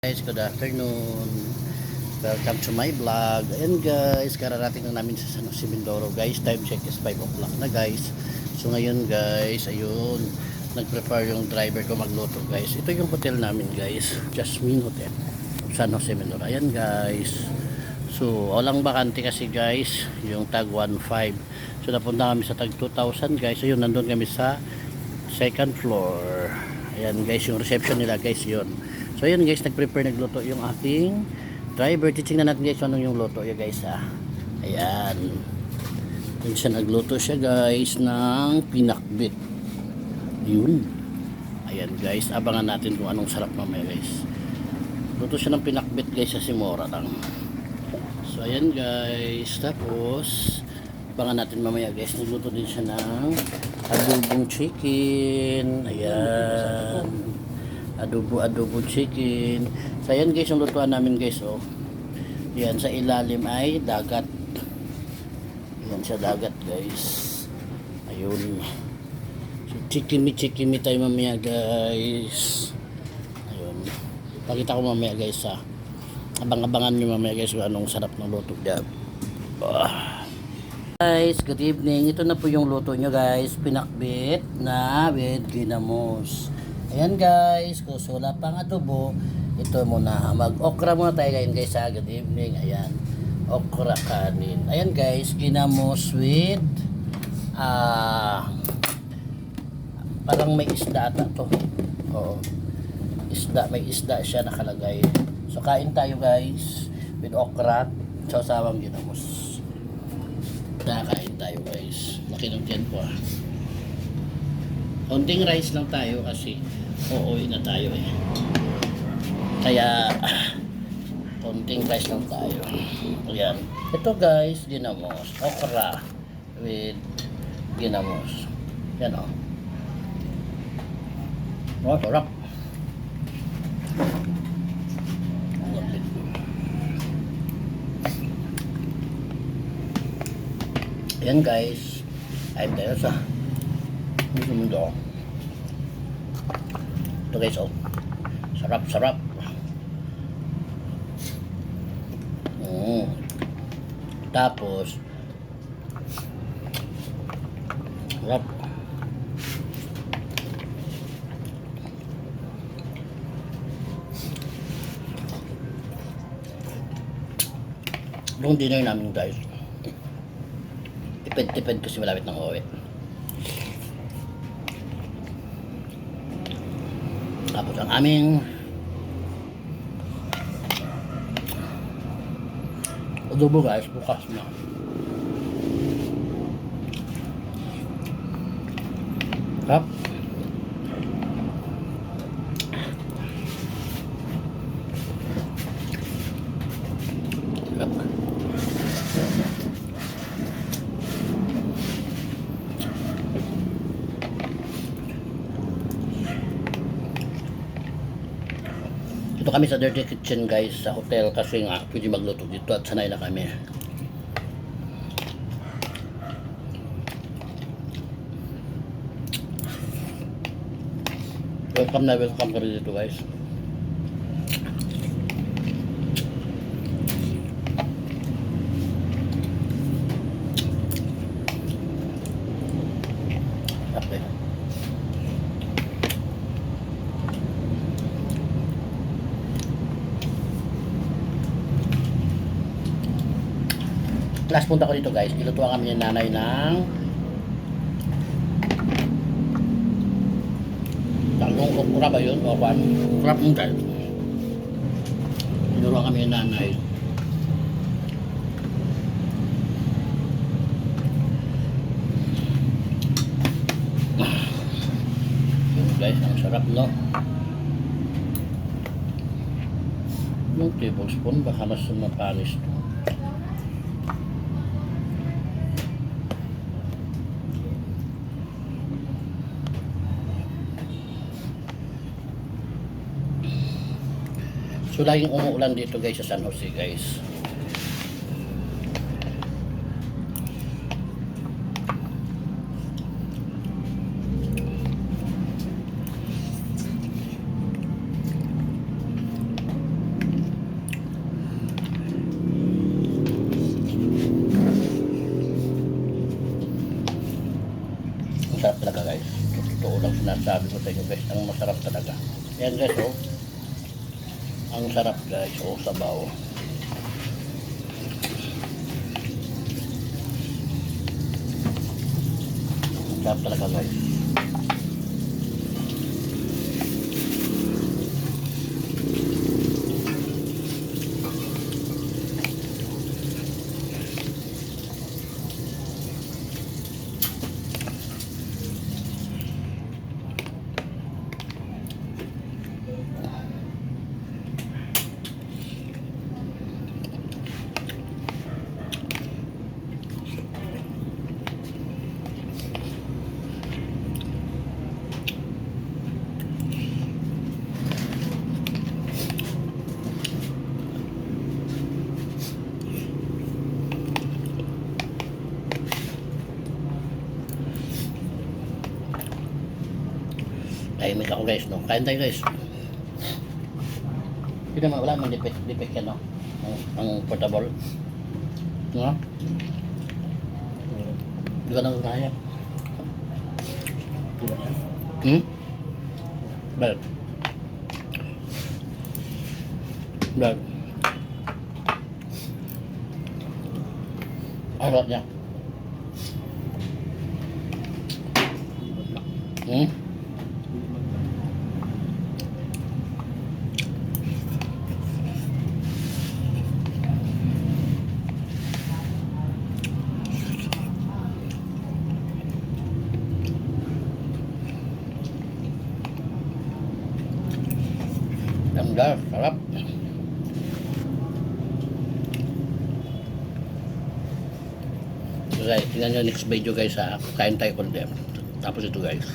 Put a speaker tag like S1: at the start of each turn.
S1: Guys, good afternoon. Welcome to my vlog. Ayan guys, kararating na namin sa San Jose, Mindoro guys. Time check is 5 o'clock na guys. So ngayon guys, ayun, nag-prepare yung driver ko magluto guys. Ito yung hotel namin guys, Jasmine Hotel, San Jose, Mindoro. Ayan guys. So, walang bakante kasi guys, yung tag 1.5. So napunta kami sa tag 2,000 guys. Ayun, nandun kami sa second floor. Ayan guys, yung reception nila guys, yun. So ayun guys, nagluto yung aking driver. Titingnan natin guys anong yung luto ya guys ha. Ayan. Yun siya, nagluto siya guys ng pinakbit. Yun. Ayan guys, abangan natin kung anong sarap mamaya guys. Luto siya ng pinakbit guys sa Simora lang. So ayan guys, tapos abangan natin mamaya guys. Nagluto din siya ng adobong chicken. Ayan. Adobo chicken. So ayan guys, yung lutuan namin guys, oh. Yan, sa ilalim ay dagat. Yan sa dagat guys. Ayun. So chikimi tayo mamaya guys. Ayun. Pakita ko mamaya guys ha. Abang-abangan nyo mamaya guys kung anong sarap ng luto dyan. Guys, good evening. Ito na po yung luto nyo guys. Pinakbit na with ginamos. Ayan guys, kung wala pang adobo, ito muna, mag-okra muna tayo ngayon guys ha, good evening. Ayan, okra kanin. Ayan guys, ginamos with parang may isda ata to. Oo, isda, may isda siya nakalagay. So kain tayo guys with okra, sawsawang ginamos. Kain tayo guys, laki ng tiyan ko ha. Konting rice lang tayo kasi uuwi na tayo eh. Kaya konting rice lang tayo. Ayan. Ito guys, ginamos. Okra with ginamos. Yan o. Oh, sarap. Ayan guys. Ayun tayo sa mundo. Ito guys, oh. Sarap. Tapos sarap. Yung dinner namin guys, tipid kasi malapit ng uwi. Tapos ang aming adobo guys, bukas na. Sarap. Sarap. Ito kami sa Dirty Kitchen guys, sa hotel kasi nga pwede magluto dito at sanay na kami. Welcome kami dito guys. Okay. Last punta ko dito guys, nilutuan kami ng nanay ng talong okra ba yun? O kwan? Crap mo guys. Nilutuan kami ng nanay. Yun guys, ang sarap no? Yung tablespoon, baka mas mapanis to. So laging umuulan dito guys sa San Jose guys. Sabi ko sa inyo guys, ang masarap talaga. Ayan guys, oh. Ang sarap guys, oh, sabaw. Ang sarap talaga guys. Tahimik ako guys, no? Kain tayo guys. Hindi naman, wala man dipik yan, no? Ang portable. No? Hindi ka nang kaya. Bad. Bad. Arot niya. Damdar, sarap. So guys, tingnan nyo next video guys ha. Kain tayo ulit. Tapos ito guys.